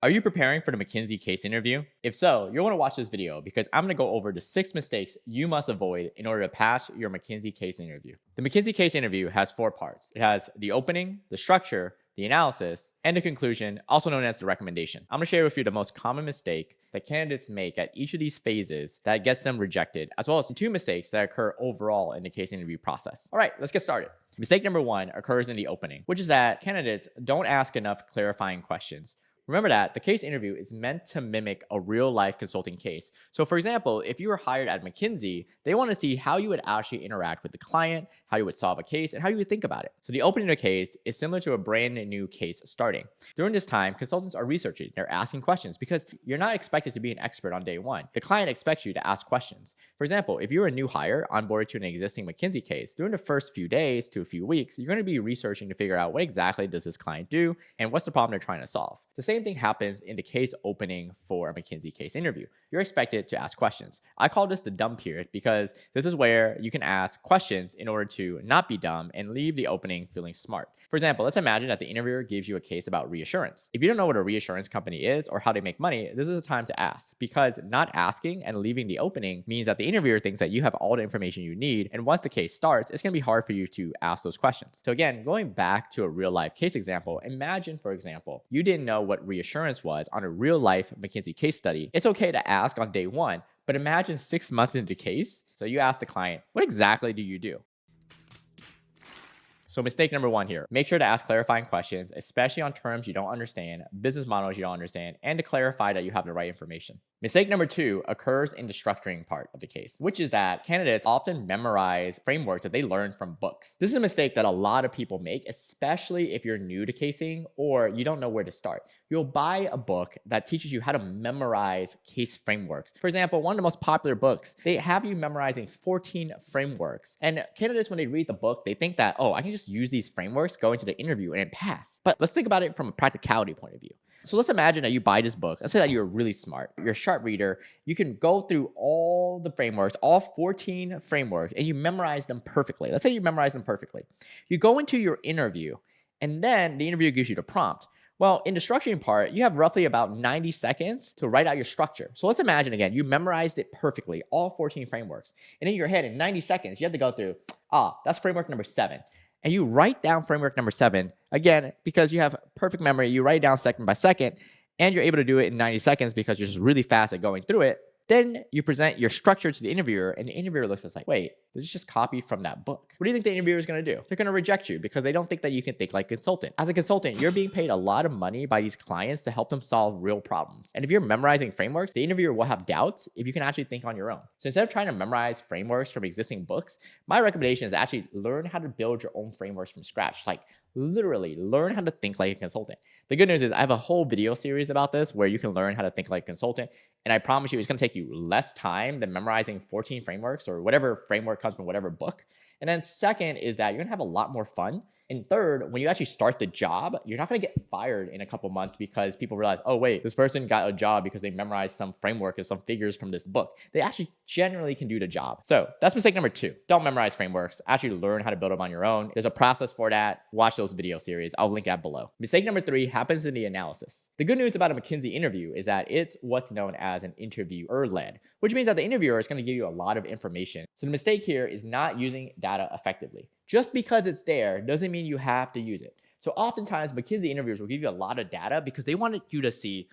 Are you preparing for the McKinsey case interview? If so, you'll want to watch this video because I'm going to go over the 6 mistakes you must avoid in order to pass your McKinsey case interview. The McKinsey case interview has 4 parts. It has the opening, the structure, the analysis, and the conclusion, also known as the recommendation. I'm going to share with you the most common mistake that candidates make at each of these phases that gets them rejected, as well as 2 mistakes that occur overall in the case interview process. All right, let's get started. Mistake number 1 occurs in the opening, which is that candidates don't ask enough clarifying questions. Remember that the case interview is meant to mimic a real life consulting case. So, for example, if you were hired at McKinsey, they want to see how you would actually interact with the client, how you would solve a case, and how you would think about it. So, the opening of a case is similar to a brand new case starting. During this time, consultants are researching, they're asking questions because you're not expected to be an expert on day one. The client expects you to ask questions. For example, if you're a new hire onboarded to an existing McKinsey case, during the first few days to a few weeks, you're going to be researching to figure out what exactly does this client do and what's the problem they're trying to solve. The same thing happens in the case opening for a McKinsey case interview. You're expected to ask questions. I call this the dumb period because this is where you can ask questions in order to not be dumb and leave the opening feeling smart. For example, let's imagine that the interviewer gives you a case about reassurance. If you don't know what a reassurance company is or how they make money, this is a time to ask, because not asking and leaving the opening means that the interviewer thinks that you have all the information you need, and once the case starts, it's going to be hard for you to ask those questions. So again, going back to a real life case example, imagine, for example, you didn't know what reassurance was on a real life McKinsey case study. It's okay to ask on day one, but imagine 6 months into the case. So you ask the client, what exactly do you do? So mistake number 1 here, make sure to ask clarifying questions, especially on terms you don't understand, business models you don't understand, and to clarify that you have the right information. Mistake number 2 occurs in the structuring part of the case, which is that candidates often memorize frameworks that they learn from books. This is a mistake that a lot of people make, especially if you're new to casing or you don't know where to start. You'll buy a book that teaches you how to memorize case frameworks. For example, one of the most popular books, they have you memorizing 14 frameworks. And candidates, when they read the book, they think that, oh, I can just use these frameworks, go into the interview and pass. But let's think about it from a practicality point of view. So let's imagine that you buy this book. Let's say that you're really smart. You're a sharp reader. You can go through all the frameworks, all 14 frameworks, and you memorize them perfectly. Let's say you memorize them perfectly. You go into your interview, and then the interviewer gives you the prompt. Well, in the structuring part, you have roughly about 90 seconds to write out your structure. So let's imagine again, you memorized it perfectly, all 14 frameworks. And in your head, in 90 seconds, you have to go through, that's framework number 7. And you write down framework number 7, again, because you have perfect memory, you write it down second by second, and you're able to do it in 90 seconds because you're just really fast at going through it. Then you present your structure to the interviewer, and the interviewer looks at it like, wait, this is just copied from that book. What do you think the interviewer is going to do? They're going to reject you because they don't think that you can think like a consultant. As a consultant, you're being paid a lot of money by these clients to help them solve real problems. And if you're memorizing frameworks, the interviewer will have doubts if you can actually think on your own. So instead of trying to memorize frameworks from existing books, my recommendation is actually learn how to build your own frameworks from scratch. Like literally learn how to think like a consultant. The good news is I have a whole video series about this where you can learn how to think like a consultant. And I promise you, it's going to take you less time than memorizing 14 frameworks or whatever framework comes from whatever book. And then second is that you're going to have a lot more fun. And third, when you actually start the job, you're not going to get fired in a couple months because people realize, oh, wait, this person got a job because they memorized some framework or some figures from this book. They actually generally can do the job. So that's mistake number 2. Don't memorize frameworks. Actually learn how to build them on your own. There's a process for that. Watch those video series. I'll link that below. Mistake number 3 happens in the analysis. The good news about a McKinsey interview is that it's what's known as an interviewer-led, which means that the interviewer is going to give you a lot of information. So the mistake here is not using data effectively. Just because it's there doesn't mean you have to use it. So oftentimes McKinsey interviewers will give you a lot of data because they wanted you to see,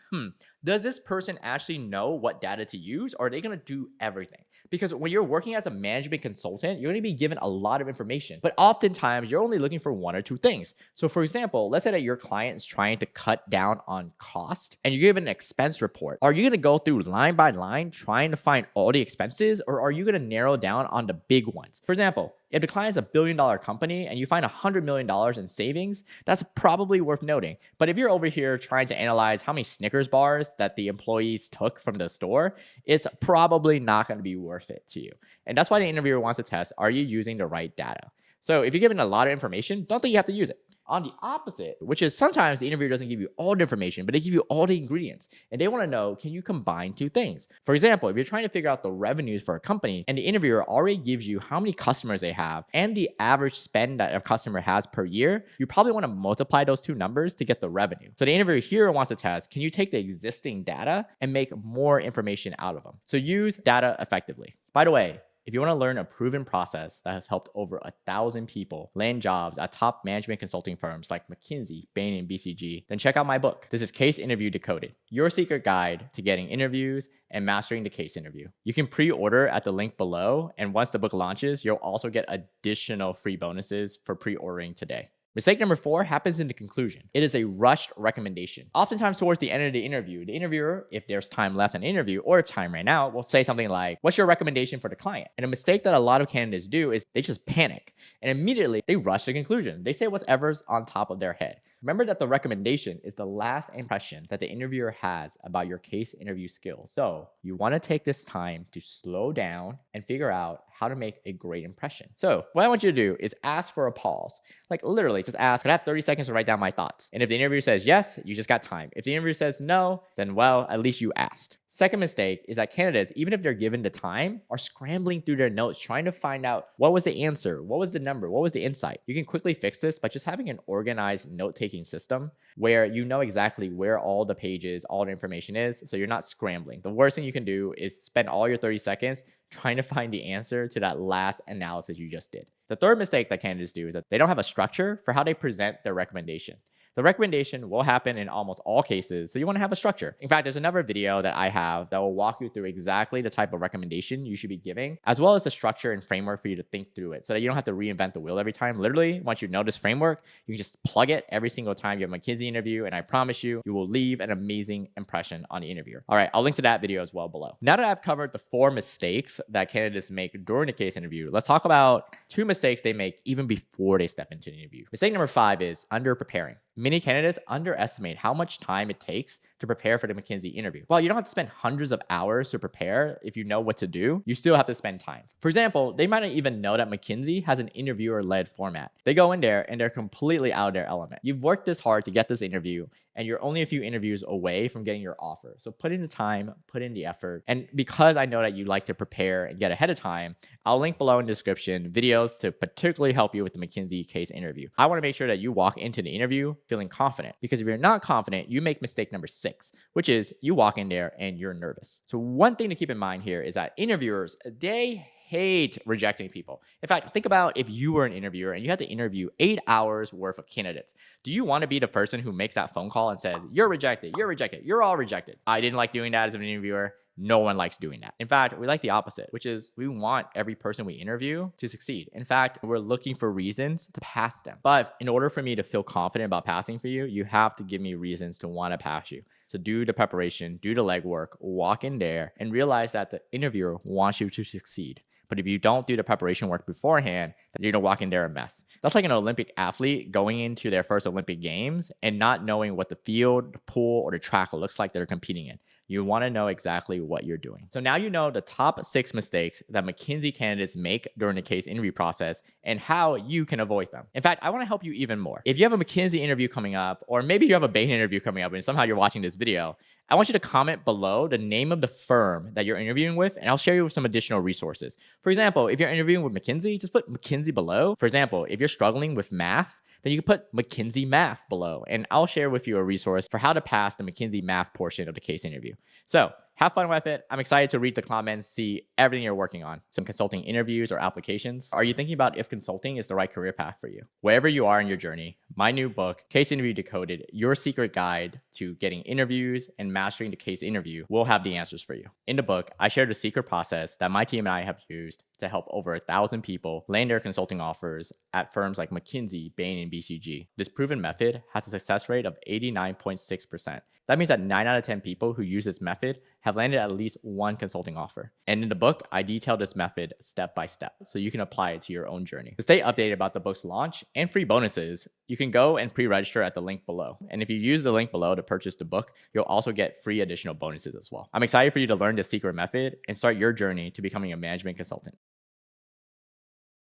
does this person actually know what data to use, or are they going to do everything? Because when you're working as a management consultant, you're going to be given a lot of information, but oftentimes you're only looking for 1 or 2 things. So for example, let's say that your client is trying to cut down on cost and you're given an expense report. Are you going to go through line by line trying to find all the expenses, or are you going to narrow down on the big ones? For example, if the client's a billion-dollar company and you find $100 million in savings, that's probably worth noting. But if you're over here trying to analyze how many Snickers bars that the employees took from the store, it's probably not going to be worth it to you. And that's why the interviewer wants to test, are you using the right data? So if you're given a lot of information, don't think you have to use it. On the opposite, which is sometimes the interviewer doesn't give you all the information, but they give you all the ingredients and they want to know, can you combine two things? For example, if you're trying to figure out the revenues for a company and the interviewer already gives you how many customers they have and the average spend that a customer has per year, you probably want to multiply those two numbers to get the revenue. So the interviewer here wants to test, can you take the existing data and make more information out of them? So use data effectively. By the way, if you want to learn a proven process that has helped over 1,000 people land jobs at top management consulting firms like McKinsey, Bain, and BCG, then check out my book. This is Case Interview Decoded, your secret guide to getting interviews and mastering the case interview. You can pre-order at the link below, and once the book launches, you'll also get additional free bonuses for pre-ordering today. Mistake number 4 happens in the conclusion. It is a rushed recommendation. Oftentimes towards the end of the interviewer, if there's time left in the interview or if time ran out, will say something like, what's your recommendation for the client? And a mistake that a lot of candidates do is they just panic and immediately they rush to conclusion. They say whatever's on top of their head. Remember that the recommendation is the last impression that the interviewer has about your case interview skills. So you want to take this time to slow down and figure out how to make a great impression. So what I want you to do is ask for a pause. Like literally just ask, could I have 30 seconds to write down my thoughts? And if the interviewer says yes, you just got time. If the interviewer says no, then well, at least you asked. Second mistake is that candidates, even if they're given the time, are scrambling through their notes, trying to find out what was the answer, what was the number, what was the insight. You can quickly fix this by just having an organized note-taking system where you know exactly where all the pages, all the information is, so you're not scrambling. The worst thing you can do is spend all your 30 seconds trying to find the answer to that last analysis you just did. The third mistake that candidates do is that they don't have a structure for how they present their recommendation. The recommendation will happen in almost all cases, so you want to have a structure. In fact, there's another video that I have that will walk you through exactly the type of recommendation you should be giving, as well as the structure and framework for you to think through it so that you don't have to reinvent the wheel every time. Literally, once you know this framework, you can just plug it every single time you have a McKinsey interview, and I promise you, you will leave an amazing impression on the interviewer. All right, I'll link to that video as well below. Now that I've covered the 4 mistakes that candidates make during the case interview, let's talk about 2 mistakes they make even before they step into the interview. Mistake number 5 is underpreparing. Many candidates underestimate how much time it takes to prepare for the McKinsey interview. While you don't have to spend hundreds of hours to prepare if you know what to do, you still have to spend time. For example, they might not even know that McKinsey has an interviewer-led format. They go in there and they're completely out of their element. You've worked this hard to get this interview, and you're only a few interviews away from getting your offer. So put in the time, put in the effort. And because I know that you like to prepare and get ahead of time, I'll link below in the description videos to particularly help you with the McKinsey case interview. I want to make sure that you walk into the interview feeling confident, because if you're not confident, you make mistake number 6, which is you walk in there and you're nervous. So one thing to keep in mind here is that interviewers, they hate rejecting people. In fact, think about if you were an interviewer and you had to interview 8 hours worth of candidates. Do you want to be the person who makes that phone call and says, you're rejected, you're all rejected? I didn't like doing that as an interviewer. No one likes doing that. In fact, we like the opposite, which is we want every person we interview to succeed. In fact, we're looking for reasons to pass them. But in order for me to feel confident about passing for you, you have to give me reasons to want to pass you. So do the preparation, do the legwork, walk in there, and realize that the interviewer wants you to succeed. But if you don't do the preparation work beforehand, then you're going to walk in there a mess. That's like an Olympic athlete going into their first Olympic Games and not knowing what the field, the pool, or the track looks like they're competing in. You want to know exactly what you're doing. So now you know the top 6 mistakes that McKinsey candidates make during the case interview process and how you can avoid them. In fact, I want to help you even more. If you have a McKinsey interview coming up, or maybe you have a Bain interview coming up and somehow you're watching this video, I want you to comment below the name of the firm that you're interviewing with, and I'll share you with some additional resources. For example, if you're interviewing with McKinsey, just put McKinsey below. For example, if you're struggling with math, then you can put McKinsey Math below, and I'll share with you a resource for how to pass the McKinsey Math portion of the case interview. So have fun with it. I'm excited to read the comments, see everything you're working on. Some consulting interviews or applications. Are you thinking about if consulting is the right career path for you? Wherever you are in your journey, my new book, Case Interview Decoded, your secret guide to getting interviews and mastering the case interview, will have the answers for you. In the book, I share the secret process that my team and I have used to help over 1,000 people land their consulting offers at firms like McKinsey, Bain, and BCG. This proven method has a success rate of 89.6%. That means that 9 out of 10 people who use this method have landed at least one consulting offer. And in the book, I detail this method step by step so you can apply it to your own journey. To stay updated about the book's launch and free bonuses, you can go and pre-register at the link below. And if you use the link below to purchase the book, you'll also get free additional bonuses as well. I'm excited for you to learn this secret method and start your journey to becoming a management consultant.